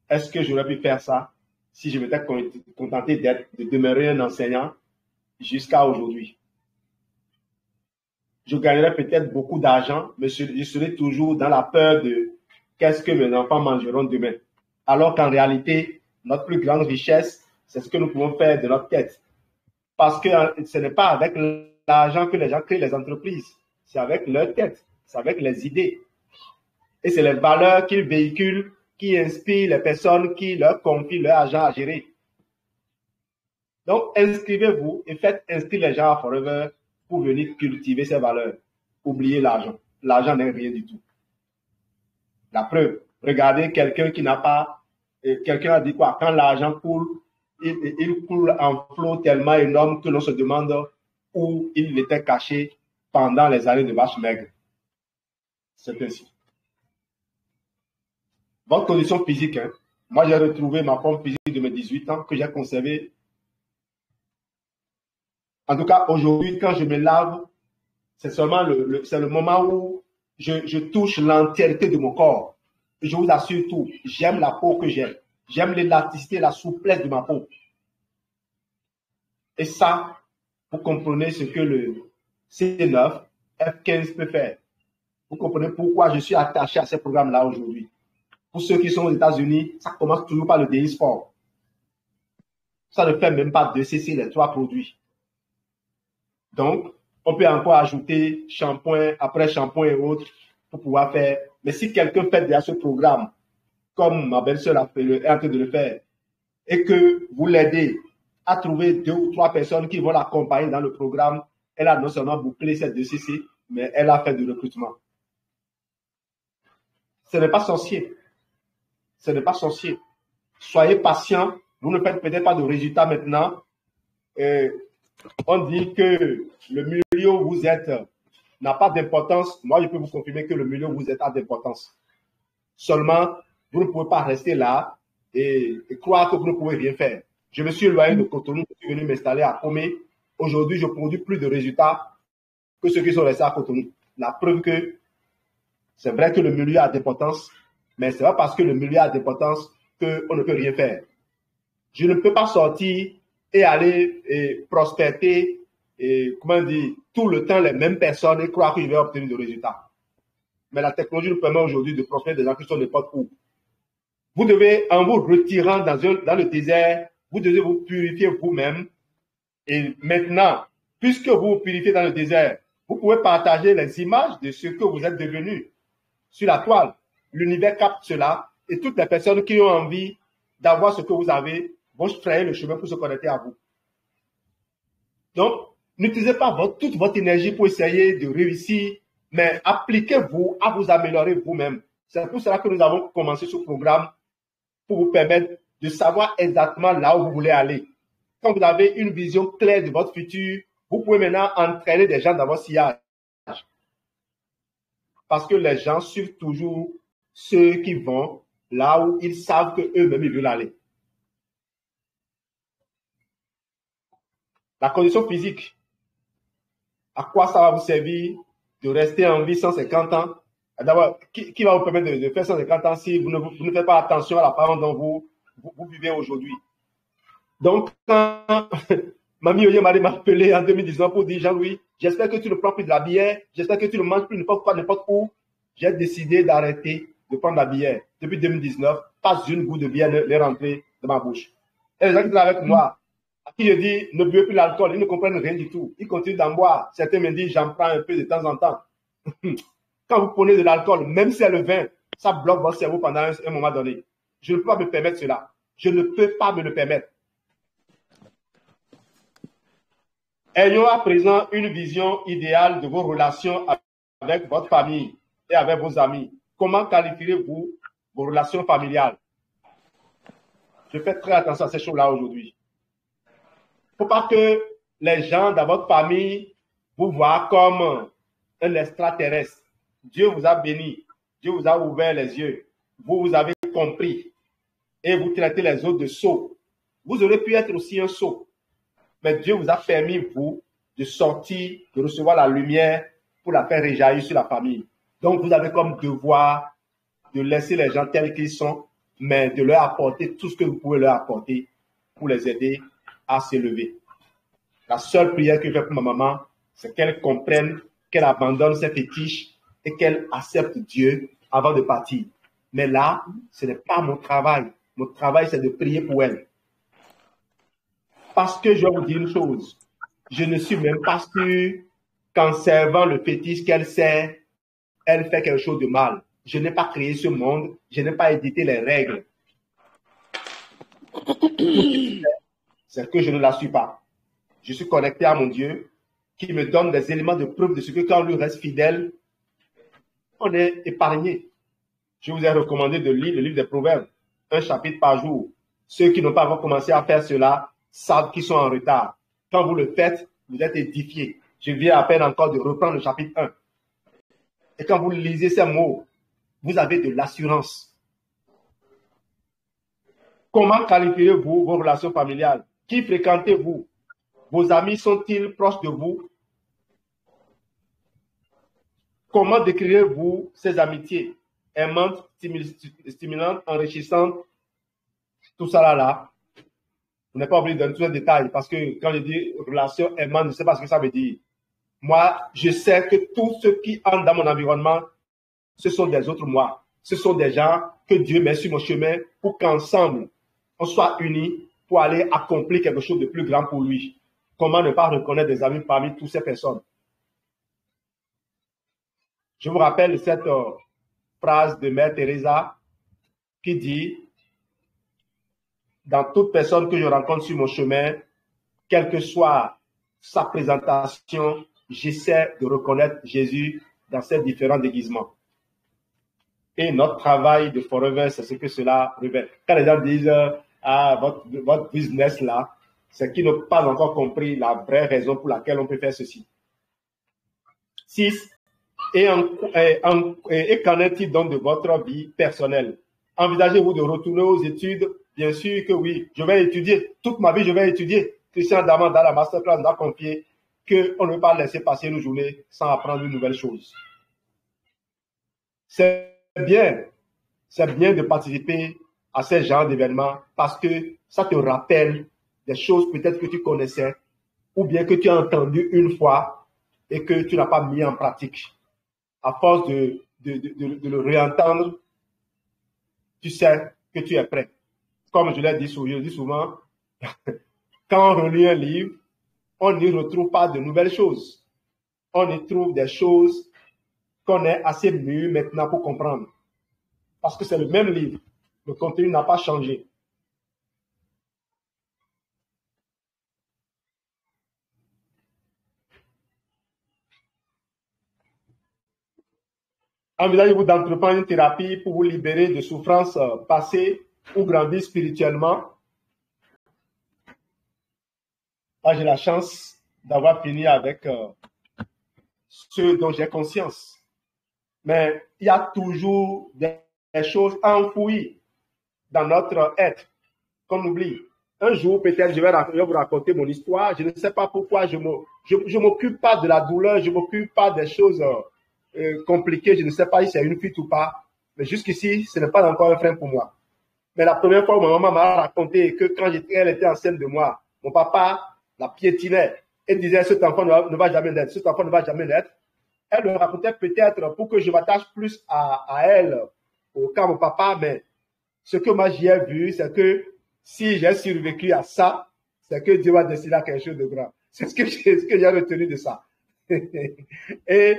Est-ce que j'aurais pu faire ça si je m'étais contenté de demeurer un enseignant jusqu'à aujourd'hui? Je gagnerais peut-être beaucoup d'argent, mais je serai toujours dans la peur de qu'est-ce que mes enfants mangeront demain. Alors qu'en réalité, notre plus grande richesse, c'est ce que nous pouvons faire de notre tête. Parce que ce n'est pas avec l'argent que les gens créent les entreprises. C'est avec leur tête, c'est avec les idées. Et c'est les valeurs qu'ils véhiculent qui inspirent les personnes qui leur confient leur argent à gérer. Donc, inscrivez-vous et faites inscrire les gens à Forever pour venir cultiver ces valeurs. Oubliez l'argent. L'argent n'est rien du tout. La preuve, regardez quelqu'un qui n'a pas... quelqu'un a dit quoi? Quand l'argent coule, il coule en flot tellement énorme que l'on se demande où il était caché pendant les années de vache maigre. C'est ainsi. Votre condition physique, hein? Moi, j'ai retrouvé ma forme physique de mes 18 ans que j'ai conservée. En tout cas, aujourd'hui, quand je me lave, c'est seulement le moment où je touche l'entièreté de mon corps. Et je vous assure tout, j'aime la peau que j'ai. J'aime l'élasticité, la souplesse de ma peau. Et ça, vous comprenez ce que le C9, F15 peut faire. Vous comprenez pourquoi je suis attaché à ces programmes-là aujourd'hui. Pour ceux qui sont aux États-Unis, ça commence toujours par le DI Sport. Ça ne fait même pas 2 cc les 3 produits. Donc, on peut encore ajouter shampoing après shampoing et autres pour pouvoir faire. Mais si quelqu'un fait déjà ce programme, comme ma belle-sœur est en train de le faire, et que vous l'aidez à trouver 2 ou 3 personnes qui vont l'accompagner dans le programme, elle a non seulement bouclé ces 2 cc, mais elle a fait du recrutement. Ce n'est pas sorcier. Ce n'est pas sorcier. Soyez patient. Vous ne faites peut-être pas de résultats maintenant. On dit que le milieu où vous êtes n'a pas d'importance. Moi, je peux vous confirmer que le milieu où vous êtes a d'importance. Seulement, vous ne pouvez pas rester là et croire que vous ne pouvez rien faire. Je me suis éloigné de Cotonou, je suis venu m'installer à Comé. Aujourd'hui, je produis plus de résultats que ceux qui sont restés à Cotonou. La preuve que c'est vrai que le milieu a d'importance, mais ce n'est pas parce que le milieu a d'importance qu'on ne peut rien faire. Je ne peux pas sortir et aller prospecter, tout le temps les mêmes personnes et croire que je vais obtenir des résultats. Mais la technologie nous permet aujourd'hui de prospecter des gens qui sont n'importe où. Vous devez, en vous retirant dans le désert, vous devez vous purifier vous-même. Et maintenant, puisque vous vous purifiez dans le désert, vous pouvez partager les images de ce que vous êtes devenu sur la toile. L'univers capte cela et toutes les personnes qui ont envie d'avoir ce que vous avez vont frayer le chemin pour se connecter à vous. Donc, n'utilisez pas toute votre énergie pour essayer de réussir, mais appliquez-vous à vous améliorer vous-même. C'est pour cela que nous avons commencé ce programme pour vous permettre de savoir exactement là où vous voulez aller. Quand vous avez une vision claire de votre futur, vous pouvez maintenant entraîner des gens dans votre sillage. Parce que les gens suivent toujours ceux qui vont là où ils savent qu'eux-mêmes ils veulent aller. La condition physique, à quoi ça va vous servir de rester en vie 150 ans? D'abord, qui va vous permettre de faire 150 ans si vous ne faites pas attention à la façon dont vous vivez aujourd'hui? Donc, quand Mamie Oye m'a appelé en 2019 pour dire, Jean-Louis, j'espère que tu ne prends plus de la bière, j'espère que tu ne manges plus n'importe quoi, n'importe où, j'ai décidé d'arrêter de prendre la bière. Depuis 2019, pas une goutte de bière n'est rentrée dans ma bouche. Et les gens qui sont avec moi, à qui je dis ne buvez plus l'alcool, ils ne comprennent rien du tout. Ils continuent d'en boire. Certains me disent j'en prends un peu de temps en temps. Quand vous prenez de l'alcool, même si c'est le vin, ça bloque votre cerveau pendant un moment donné. Je ne peux pas me permettre cela. Je ne peux pas me le permettre. Ayons à présent une vision idéale de vos relations avec votre famille et avec vos amis. Comment qualifiez-vous vos relations familiales? Je fais très attention à ces choses-là aujourd'hui. Il ne faut pas que les gens dans votre famille vous voient comme un extraterrestre. Dieu vous a béni. Dieu vous a ouvert les yeux. Vous avez compris. Et vous traitez les autres de sots. Vous aurez pu être aussi un sot. Mais Dieu vous a permis, vous, de sortir, de recevoir la lumière pour la faire réjaillir sur la famille. Donc, vous avez comme devoir de laisser les gens tels qu'ils sont, mais de leur apporter tout ce que vous pouvez leur apporter pour les aider à s'élever. La seule prière que je fais pour ma maman, c'est qu'elle comprenne, qu'elle abandonne ses fétiches et qu'elle accepte Dieu avant de partir. Mais là, ce n'est pas mon travail. Mon travail, c'est de prier pour elle. Parce que je vais vous dire une chose, je ne suis même pas sûr qu'en servant le fétiche qu'elle sert, elle fait quelque chose de mal. Je n'ai pas créé ce monde, je n'ai pas édité les règles. C'est que je ne la suis pas. Je suis connecté à mon Dieu qui me donne des éléments de preuve de ce que quand on lui reste fidèle, on est épargné. Je vous ai recommandé de lire le livre des Proverbes, un chapitre par jour. Ceux qui n'ont pas encore commencé à faire cela savent qu'ils sont en retard. Quand vous le faites, vous êtes édifiés. Je viens à peine encore de reprendre le chapitre 1. Et quand vous lisez ces mots, vous avez de l'assurance. Comment qualifiez-vous vos relations familiales? Qui fréquentez-vous? Vos amis sont-ils proches de vous? Comment décrirez-vous ces amitiés? Aimantes, stimulantes, enrichissantes, tout ça là. Vous n'êtes pas obligé de donner tous les détails parce que quand je dis relation aimante, je ne sais pas ce que ça veut dire. Moi, je sais que tous ceux qui entrent dans mon environnement, ce sont des autres moi. Ce sont des gens que Dieu met sur mon chemin pour qu'ensemble, on soit unis pour aller accomplir quelque chose de plus grand pour lui. Comment ne pas reconnaître des amis parmi toutes ces personnes? Je vous rappelle cette phrase de Mère Teresa qui dit « Dans toute personne que je rencontre sur mon chemin, quelle que soit sa présentation, j'essaie de reconnaître Jésus dans ses différents déguisements. » Et notre travail de Forever, c'est ce que cela révèle. Quand les gens disent « Ah, votre business là », c'est qu'ils n'ont pas encore compris la vraie raison pour laquelle on peut faire ceci. 6. Et qu'en est-il donc de votre vie personnelle? Envisagez-vous de retourner aux études? Bien sûr que oui. Je vais étudier. Toute ma vie, je vais étudier. Christian Daman, dans la masterclass, nous a confié qu'on ne peut pas laisser passer une journée sans apprendre une nouvelle chose. C'est bien de participer à ces genres d'événements parce que ça te rappelle des choses peut-être que tu connaissais ou bien que tu as entendu une fois et que tu n'as pas mis en pratique. À force de le réentendre, tu sais que tu es prêt. Comme je l'ai dit souvent, quand on relit un livre, on n'y retrouve pas de nouvelles choses. On y trouve des choses qu'on est assez mûr maintenant pour comprendre. Parce que c'est le même livre. Le contenu n'a pas changé. Envisagez-vous d'entreprendre une thérapie pour vous libérer de souffrances passées ou grandir spirituellement. Là, j'ai la chance d'avoir fini avec ce dont j'ai conscience. Mais il y a toujours des choses enfouies dans notre être qu'on oublie. Un jour, peut-être, je vais vous raconter mon histoire. Je ne sais pas pourquoi je m'occupe pas de la douleur, je m'occupe pas des choses compliquées. Je ne sais pas si c'est une fuite ou pas. Mais jusqu'ici, ce n'est pas encore un frein pour moi. Mais la première fois où ma maman m'a raconté que quand elle était enceinte de moi, mon papa la piétinait et disait cet enfant ne va jamais naître, cet enfant ne va jamais naître. Elle le racontait peut-être pour que je m'attache plus à elle au cas de mon papa, mais ce que moi j'y ai vu, c'est que si j'ai survécu à ça, c'est que Dieu va décider à quelque chose de grand. C'est ce que j'ai retenu de ça. Et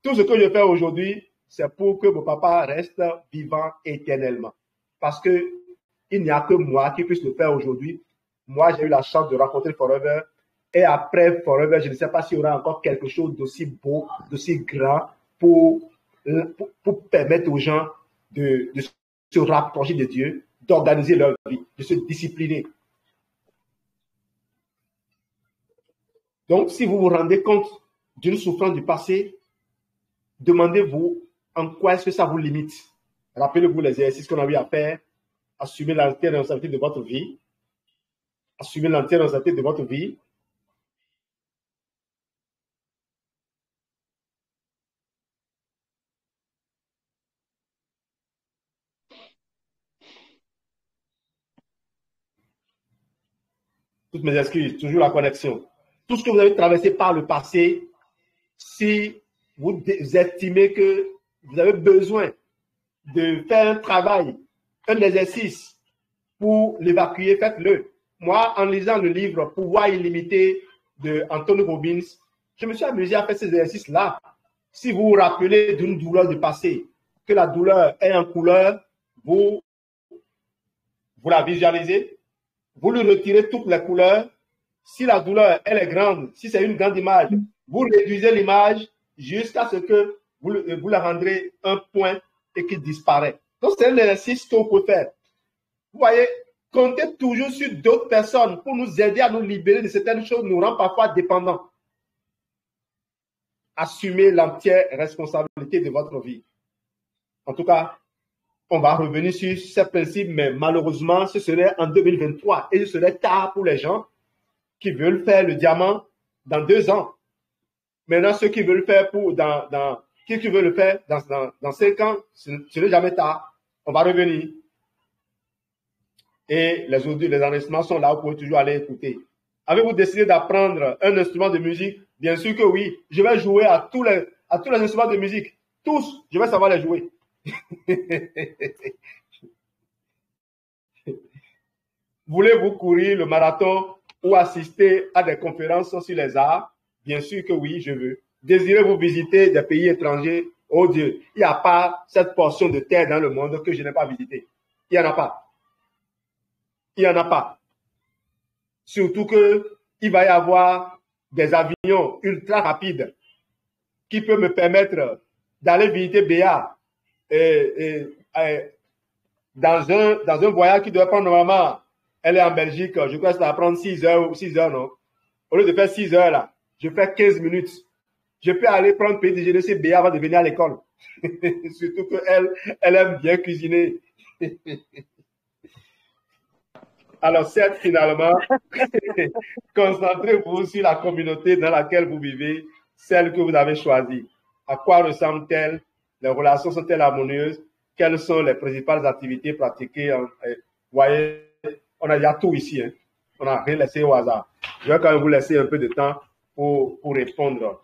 tout ce que je fais aujourd'hui, c'est pour que mon papa reste vivant éternellement. Parce que il n'y a que moi qui puisse le faire aujourd'hui. Moi, j'ai eu la chance de rencontrer Forever. Et après Forever, je ne sais pas s'il y aura encore quelque chose d'aussi beau, d'aussi grand pour permettre aux gens de se rapprocher de Dieu, d'organiser leur vie, de se discipliner. Donc, si vous vous rendez compte d'une souffrance du passé, demandez-vous en quoi est-ce que ça vous limite. Rappelez-vous les exercices qu'on a eu à faire. Assumez l'entière responsabilité de votre vie. Assumez l'entière responsabilité de votre vie. Toutes mes excuses, toujours la connexion. Tout ce que vous avez traversé par le passé, si vous estimez que vous avez besoin de faire un travail, un exercice pour l'évacuer, faites-le. Moi, en lisant le livre Pouvoir illimité de Anthony Robbins, je me suis amusé à faire ces exercices-là. Si vous vous rappelez d'une douleur du passé, que la douleur est en couleur, vous la visualisez, vous lui retirez toutes les couleurs. Si la douleur, elle est grande, si c'est une grande image, vous réduisez l'image jusqu'à ce que vous la rendrez un point et qu'il disparaît. Donc, c'est un exercice qu'on peut faire. Vous voyez, comptez toujours sur d'autres personnes pour nous aider à nous libérer de certaines choses qui nous rendent parfois dépendants. Assumez l'entière responsabilité de votre vie. En tout cas, on va revenir sur ces principes, mais malheureusement, ce serait en 2023 et ce serait tard pour les gens qui veulent faire le diamant dans 2 ans. Maintenant, ceux qui veulent le faire qui veulent le faire dans 5 ans, ce n'est jamais tard. On va revenir. Et les audios, les enregistrements sont là, vous pouvez toujours aller écouter. Avez-vous décidé d'apprendre un instrument de musique? Bien sûr que oui. Je vais jouer à tous les instruments de musique. Tous, je vais savoir les jouer. Voulez-vous courir le marathon ou assister à des conférences sur les arts? Bien sûr que oui, je veux. Désirez-vous visiter des pays étrangers? Oh Dieu, il n'y a pas cette portion de terre dans le monde que je n'ai pas visitée. Il n'y en a pas. Il n'y en a pas. Surtout qu'il va y avoir des avions ultra rapides qui peuvent me permettre d'aller visiter Béa dans un voyage qui doit prendre normalement, elle est en Belgique, je crois que ça va prendre 6 heures, non? Au lieu de faire 6 heures là, je fais 15 minutes. Je peux aller prendre petit déjeuner chez Béa avant de venir à l'école. Surtout qu'elle aime bien cuisiner. Alors, certes, finalement, concentrez-vous sur la communauté dans laquelle vous vivez, celle que vous avez choisie. À quoi ressemble-t-elle? Les relations sont-elles harmonieuses? Quelles sont les principales activités pratiquées? Vous voyez, on a déjà tout ici. Hein. On n'a rien laissé au hasard. Je vais quand même vous laisser un peu de temps pour répondre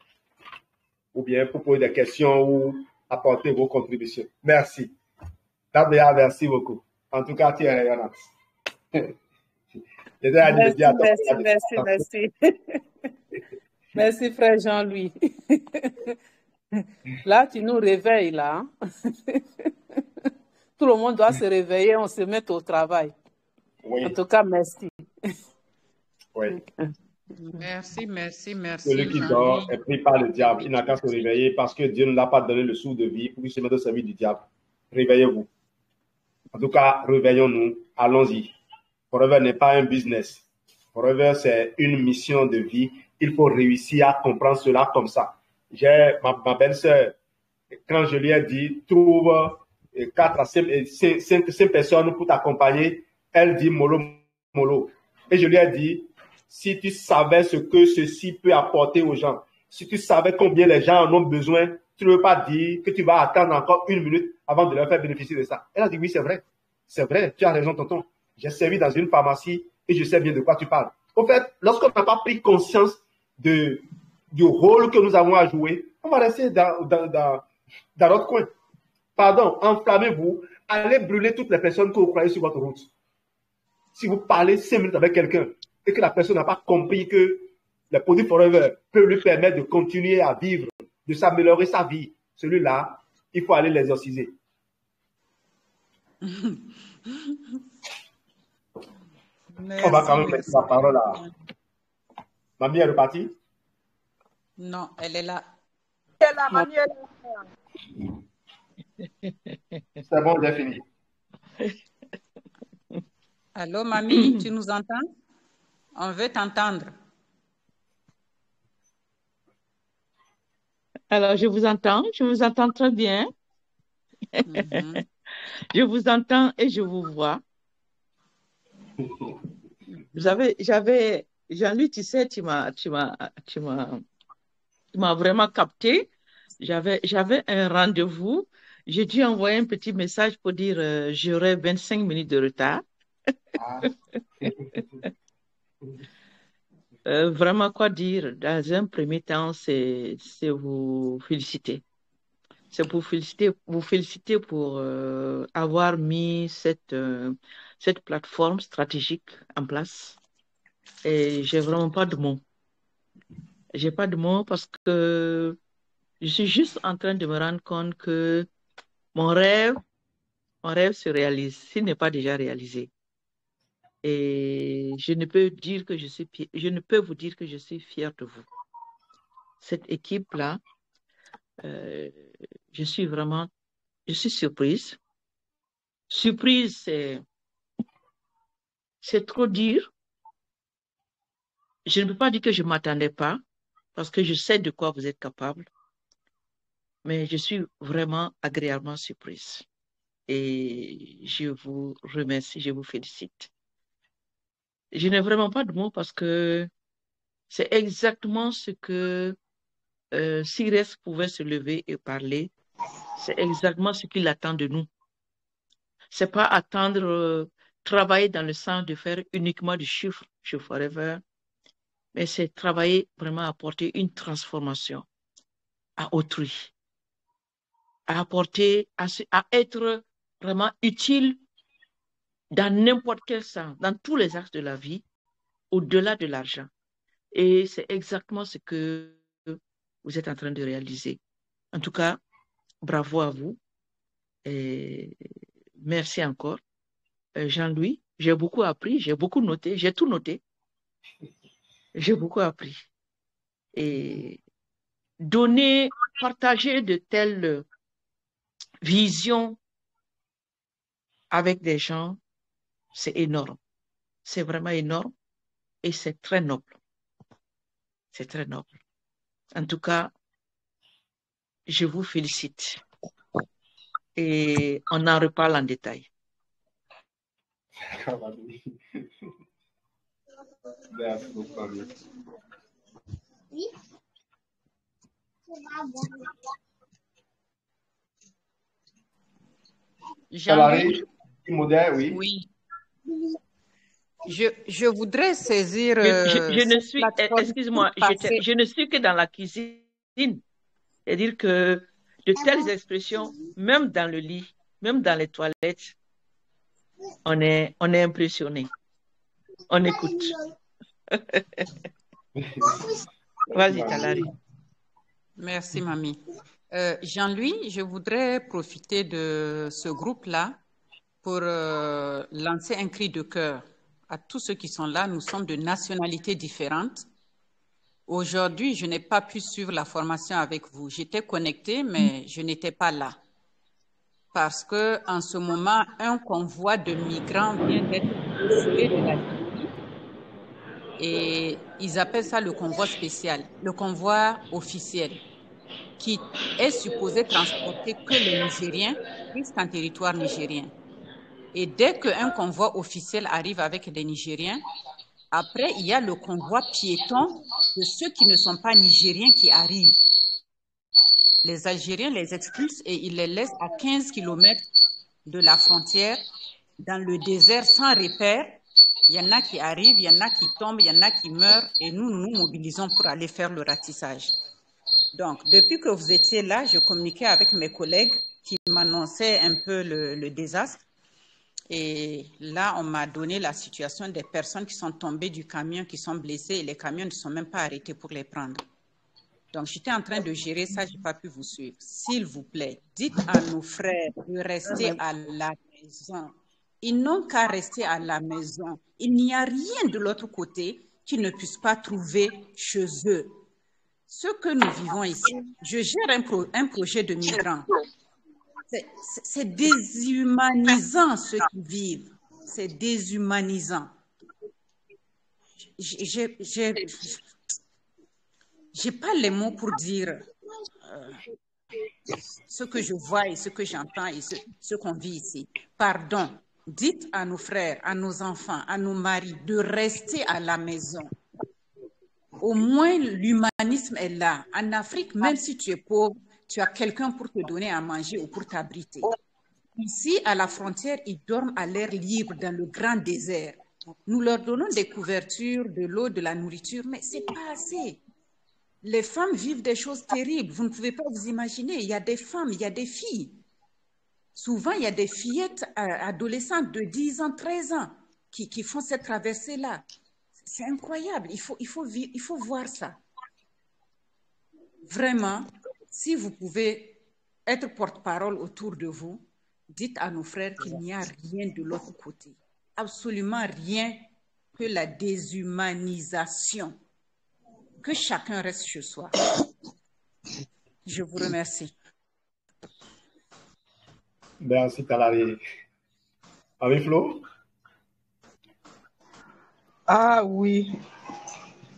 ou bien pour poser des questions ou apporter vos contributions. Merci. Tabea, merci beaucoup. En tout cas, tu es rayonnante.
Merci. Merci, frère Jean-Louis. Là, tu nous réveilles, là. Tout le monde doit se réveiller, on se met au travail.
Oui.
En tout cas, merci.
Oui.
Merci.
Celui qui dort est pris par le diable. Il n'a qu'à se réveiller parce que Dieu ne l'a pas donné le sou de vie pour qu'il se mette au service du diable. Réveillez-vous. En tout cas, réveillons-nous. Allons-y. Forever n'est pas un business. Forever, c'est une mission de vie. Il faut réussir à comprendre cela comme ça. J'ai ma belle-sœur, quand je lui ai dit, trouve 4 à 5 personnes pour t'accompagner, elle dit mollo. Et je lui ai dit, si tu savais ce que ceci peut apporter aux gens, si tu savais combien les gens en ont besoin, tu ne veux pas dire que tu vas attendre encore 1 minute avant de leur faire bénéficier de ça. Elle a dit, oui, c'est vrai. C'est vrai, tu as raison, tonton. J'ai servi dans une pharmacie et je sais bien de quoi tu parles. Au fait, lorsqu'on n'a pas pris conscience du rôle que nous avons à jouer, on va rester dans notre coin. Pardon, enflammez-vous, allez brûler toutes les personnes que vous croyez sur votre route. Si vous parlez 5 minutes avec quelqu'un et que la personne n'a pas compris que les produits Forever peuvent lui permettre de continuer à vivre, de s'améliorer sa vie, celui-là, il faut aller l'exorciser. On va quand même mettre la parole à... Mamie est repartie?
Non, elle est là.
Elle est là, mamie est là.
C'est bon, j'ai fini.
Allô, mamie, tu nous entends? On veut t'entendre.
Alors, je vous entends très bien. Je vous entends et je vous vois. Jean-Louis, tu sais, tu m'as vraiment capté. J'avais un rendez-vous. J'ai dû envoyer un petit message pour dire j'aurai 25 minutes de retard. Vraiment, quoi dire? Dans un premier temps, c'est vous féliciter. C'est pour vous féliciter pour avoir mis cette plateforme stratégique en place. Et j'ai vraiment pas de mots. J'ai pas de mots parce que je suis juste en train de me rendre compte que mon rêve se réalise, s'il n'est pas déjà réalisé. Et je ne peux vous dire que je suis fière de vous. Cette équipe-là, je suis surprise. Surprise, c'est trop dire. Je ne peux pas dire que je ne m'attendais pas, parce que je sais de quoi vous êtes capable. Mais je suis vraiment agréablement surprise. Et je vous remercie, je vous félicite. Je n'ai vraiment pas de mots parce que c'est exactement ce que Cyrès pouvait se lever et parler. C'est exactement ce qu'il attend de nous. C'est pas attendre, travailler dans le sens de faire uniquement du chiffre chez Forever, mais c'est travailler vraiment à apporter une transformation à autrui, à apporter, à être vraiment utile dans n'importe quel sens, dans tous les axes de la vie, au-delà de l'argent. Et c'est exactement ce que vous êtes en train de réaliser. En tout cas, bravo à vous. Et merci encore. Jean-Louis, j'ai beaucoup appris, j'ai beaucoup noté, j'ai tout noté. J'ai beaucoup appris. Et partager de telles visions avec des gens, c'est énorme. C'est vraiment énorme et c'est très noble. C'est très noble. En tout cas, je vous félicite. Et on en reparle en détail.
Merci beaucoup.
Jean-Louis,
oui.
Je voudrais saisir.
Excuse-moi, je ne suis que dans la cuisine. C'est-à-dire que de telles expressions, même dans le lit, même dans les toilettes, on est impressionné. On écoute. Vas-y, Talari.
Merci, mamie. Jean-Louis, je voudrais profiter de ce groupe-là pour lancer un cri de cœur à tous ceux qui sont là. Nous sommes de nationalités différentes. Aujourd'hui, je n'ai pas pu suivre la formation avec vous. J'étais connectée, mais je n'étais pas là. Parce qu'en ce moment, un convoi de migrants vient d'être retiré de la Libye. Et ils appellent ça le convoi spécial, le convoi officiel, qui est supposé transporter que les Nigériens jusqu'en territoire nigérien. Et dès qu'un convoi officiel arrive avec les Nigériens, après, il y a le convoi piéton de ceux qui ne sont pas nigériens qui arrivent. Les Algériens les expulsent et ils les laissent à 15 km de la frontière, dans le désert, sans repère. Il y en a qui arrivent, il y en a qui tombent, il y en a qui meurent, et nous nous mobilisons pour aller faire le ratissage. Donc, depuis que vous étiez là, je communiquais avec mes collègues qui m'en annonçait un peu le désastre. Et là, on m'a donné la situation des personnes qui sont tombées du camion, qui sont blessées, et les camions ne sont même pas arrêtés pour les prendre. Donc, j'étais en train de gérer ça, je n'ai pas pu vous suivre. S'il vous plaît, dites à nos frères de rester à la maison. Ils n'ont qu'à rester à la maison. Il n'y a rien de l'autre côté qu'ils ne puissent pas trouver chez eux. Ce que nous vivons ici, je gère un projet de migrants. C'est déshumanisant ce qu'ils vivent. C'est déshumanisant. J'ai pas les mots pour dire ce que je vois et ce que j'entends et ce qu'on vit ici. Pardon, dites à nos frères, à nos enfants, à nos maris de rester à la maison. Au moins, l'humanisme est là. En Afrique, même si tu es pauvre, tu as quelqu'un pour te donner à manger ou pour t'abriter. Ici, à la frontière, ils dorment à l'air libre dans le grand désert. Nous leur donnons des couvertures, de l'eau, de la nourriture, mais ce n'est pas assez. Les femmes vivent des choses terribles. Vous ne pouvez pas vous imaginer. Il y a des femmes, il y a des filles. Souvent, il y a des fillettes adolescentes de 10 ans, 13 ans qui font cette traversée-là. C'est incroyable. Il faut voir ça. Vraiment, si vous pouvez être porte-parole autour de vous, dites à nos frères qu'il n'y a rien de l'autre côté. Absolument rien que la déshumanisation. Que chacun reste chez soi. Je vous remercie.
Merci, Talari. Avec Flo?
Ah oui.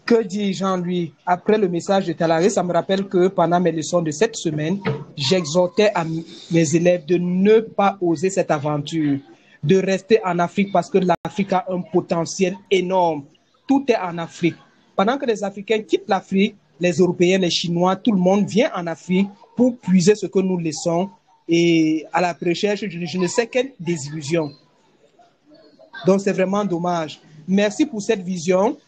Que dit Jean-Louis? Après le message de Talari, ça me rappelle que pendant mes leçons de cette semaine, j'exhortais à mes élèves de ne pas oser cette aventure, de rester en Afrique parce que l'Afrique a un potentiel énorme. Tout est en Afrique. Pendant que les Africains quittent l'Afrique, les Européens, les Chinois, tout le monde vient en Afrique pour puiser ce que nous laissons. Et à la recherche, je ne sais quelle désillusion. Donc, c'est vraiment dommage. Merci pour cette vision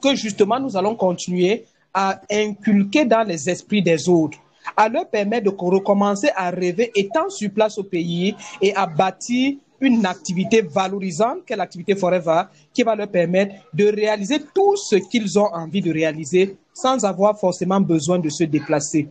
que justement nous allons continuer à inculquer dans les esprits des autres, à leur permettre de recommencer à rêver étant sur place au pays et à bâtir une activité valorisante qu'est l'activité Forever, qui va leur permettre de réaliser tout ce qu'ils ont envie de réaliser sans avoir forcément besoin de se déplacer.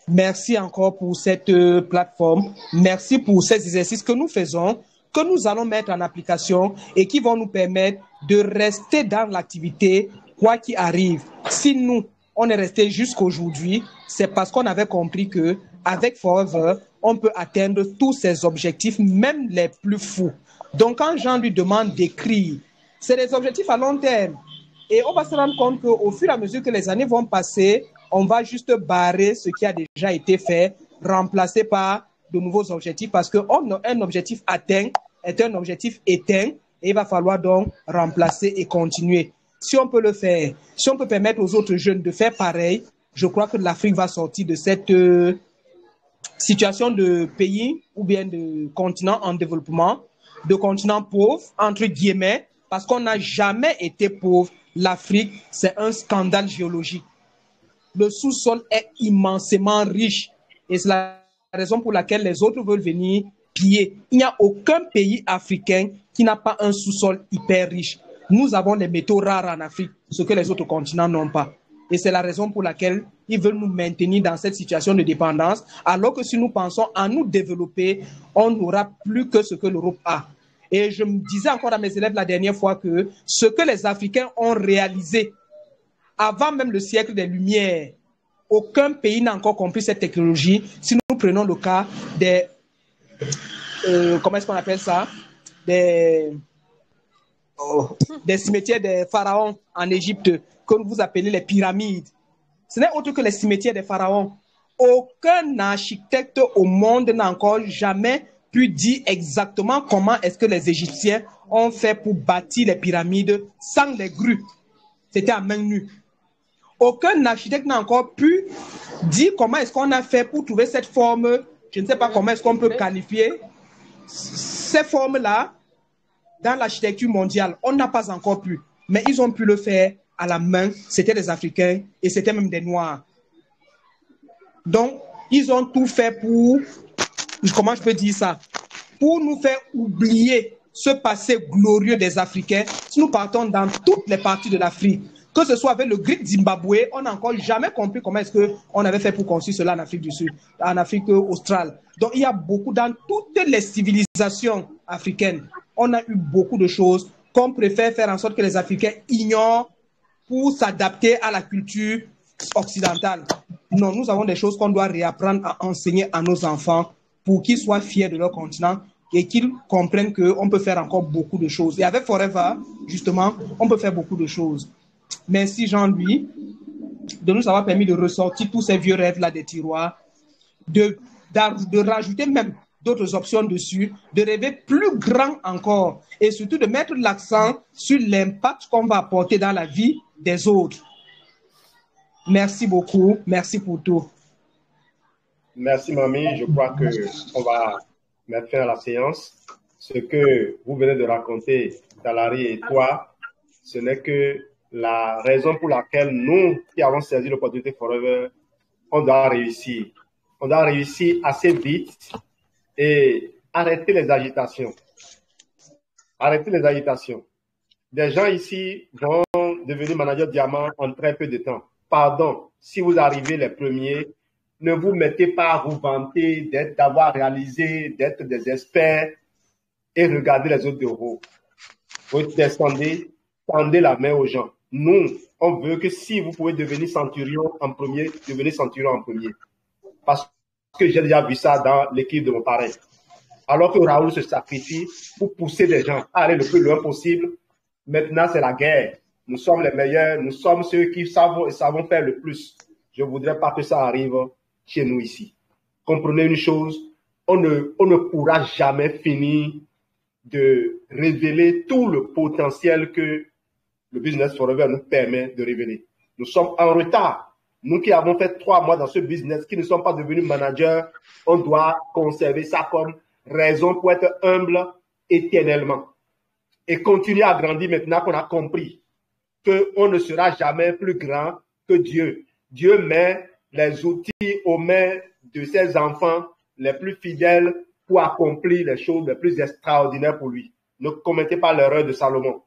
Merci encore pour cette plateforme. Merci pour ces exercices que nous faisons, que nous allons mettre en application et qui vont nous permettre de rester dans l'activité quoi qu'il arrive. Si nous, on est resté jusqu'aujourd'hui, c'est parce qu'on avait compris que avec Forever, on peut atteindre tous ces objectifs, même les plus fous. Donc, quand Jean lui demande d'écrire, c'est des objectifs à long terme. Et on va se rendre compte qu'au fur et à mesure que les années vont passer, on va juste barrer ce qui a déjà été fait, remplacer par de nouveaux objectifs, parce qu'un objectif atteint est un objectif éteint, et il va falloir donc remplacer et continuer. Si on peut le faire, si on peut permettre aux autres jeunes de faire pareil, je crois que l'Afrique va sortir de cette situation de pays ou bien de continent en développement, de continent pauvre, entre guillemets, parce qu'on n'a jamais été pauvre. L'Afrique, c'est un scandale géologique. Le sous-sol est immensément riche et c'est la raison pour laquelle les autres veulent venir piller. Il n'y a aucun pays africain qui n'a pas un sous-sol hyper riche. Nous avons les métaux rares en Afrique, ce que les autres continents n'ont pas. Et c'est la raison pour laquelle ils veulent nous maintenir dans cette situation de dépendance, alors que si nous pensons à nous développer, on n'aura plus que ce que l'Europe a. Et je me disais encore à mes élèves la dernière fois que ce que les Africains ont réalisé avant même le siècle des Lumières, aucun pays n'a encore compris cette technologie. Si nous prenons le cas des... comment est-ce qu'on appelle ça? Des cimetières des pharaons en Égypte, que vous appelez les pyramides. Ce n'est autre que les cimetières des pharaons. Aucun architecte au monde n'a encore jamais pu dire exactement comment est-ce que les Égyptiens ont fait pour bâtir les pyramides sans les grues. C'était à main nue. Aucun architecte n'a encore pu dire comment est-ce qu'on a fait pour trouver cette forme. Je ne sais pas comment est-ce qu'on peut qualifier ces formes-là dans l'architecture mondiale. On n'a pas encore pu. Mais ils ont pu le faire à la main. C'était des Africains et c'était même des Noirs. Donc, ils ont tout fait pour comment je peux dire ça, pour nous faire oublier ce passé glorieux des Africains, si nous partons dans toutes les parties de l'Afrique, que ce soit avec le Great Zimbabwe, on n'a encore jamais compris comment est-ce qu'on avait fait pour construire cela en Afrique du Sud, en Afrique australe. Donc, il y a beaucoup, dans toutes les civilisations africaines, on a eu beaucoup de choses qu'on préfère faire en sorte que les Africains ignorent pour s'adapter à la culture occidentale. Non, nous avons des choses qu'on doit réapprendre à enseigner à nos enfants pour qu'ils soient fiers de leur continent et qu'ils comprennent qu'on peut faire encore beaucoup de choses. Et avec Forever, justement, on peut faire beaucoup de choses. Merci Jean-Louis de nous avoir permis de ressortir tous ces vieux rêves-là des tiroirs, de rajouter même d'autres options dessus, de rêver plus grand encore et surtout de mettre l'accent sur l'impact qu'on va apporter dans la vie des autres. Merci beaucoup, merci pour tout.
Merci Mamie, je crois qu'on va mettre fin à la séance. Ce que vous venez de raconter, Talari et toi, ce n'est que la raison pour laquelle nous, qui avons saisi l'opportunité Forever, on doit réussir. On doit réussir assez vite et arrêter les agitations. Arrêter les agitations. Des gens ici vont devenir manager diamant en très peu de temps. Pardon, si vous arrivez les premiers, ne vous mettez pas à vous vanter d'avoir réalisé, d'être des experts et regardez les autres de haut. Vous descendez, tendez la main aux gens. Nous, on veut que si vous pouvez devenir centurion en premier, devenez centurion en premier. Parce que j'ai déjà vu ça dans l'équipe de mon parrain. Alors que Raoul se sacrifie pour pousser les gens à aller le plus loin possible. Maintenant, c'est la guerre. Nous sommes les meilleurs, nous sommes ceux qui savent faire le plus. Je ne voudrais pas que ça arrive chez nous ici. Comprenez une chose, on ne pourra jamais finir de révéler tout le potentiel que le Business Forever nous permet de révéler. Nous sommes en retard. Nous qui avons fait 3 mois dans ce business, qui ne sommes pas devenus managers, on doit conserver ça comme raison pour être humble éternellement. Et continuer à grandir maintenant qu'on a compris qu'on ne sera jamais plus grand que Dieu. Dieu met les outils aux mains de ses enfants les plus fidèles pour accomplir les choses les plus extraordinaires pour lui. Ne commettez pas l'erreur de Salomon.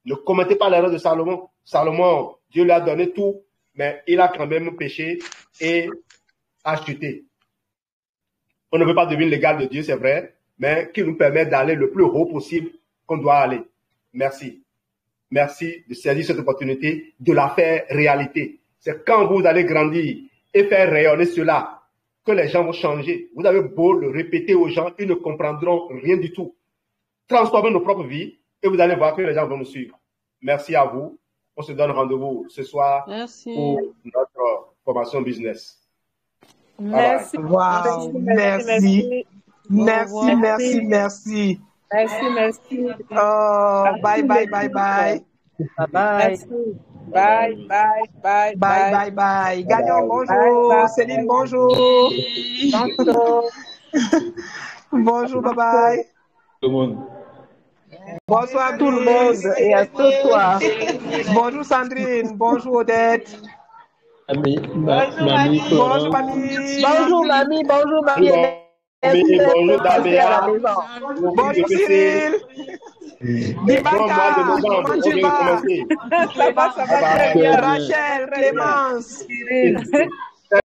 Ne commettez pas l'erreur de Salomon. Salomon, Dieu lui a donné tout, mais il a quand même péché et a chuté. On ne veut pas devenir l'égal de Dieu, c'est vrai, mais qui nous permet d'aller le plus haut possible qu'on doit aller. Merci. Merci de saisir cette opportunité, de la faire réalité. C'est quand vous allez grandir et faire rayonner cela que les gens vont changer. Vous avez beau le répéter aux gens, ils ne comprendront rien du tout. Transformez nos propres vies et vous allez voir que les gens vont nous suivre. Merci à vous. On se donne rendez-vous ce soir pour notre formation business.
Merci.
Wow, merci. Merci, merci, merci.
Merci.
Oh, bye, bye, bye, bye.
Bye, bye.
Bye. Gagnon, bonjour.
Bye.
Céline, bonjour. Bonjour, bye.
Tout le monde.
Bonsoir
tout le monde et à ce soir.
Bonjour Sandrine, bonjour Odette.
Mamie.
Bonjour mamie.
Bonjour mamie.
Bonjour Dabéa.
Bonjour Cyril. Dibaka, comment tu vas?
Ça va très bien.
Rachel, Clémence.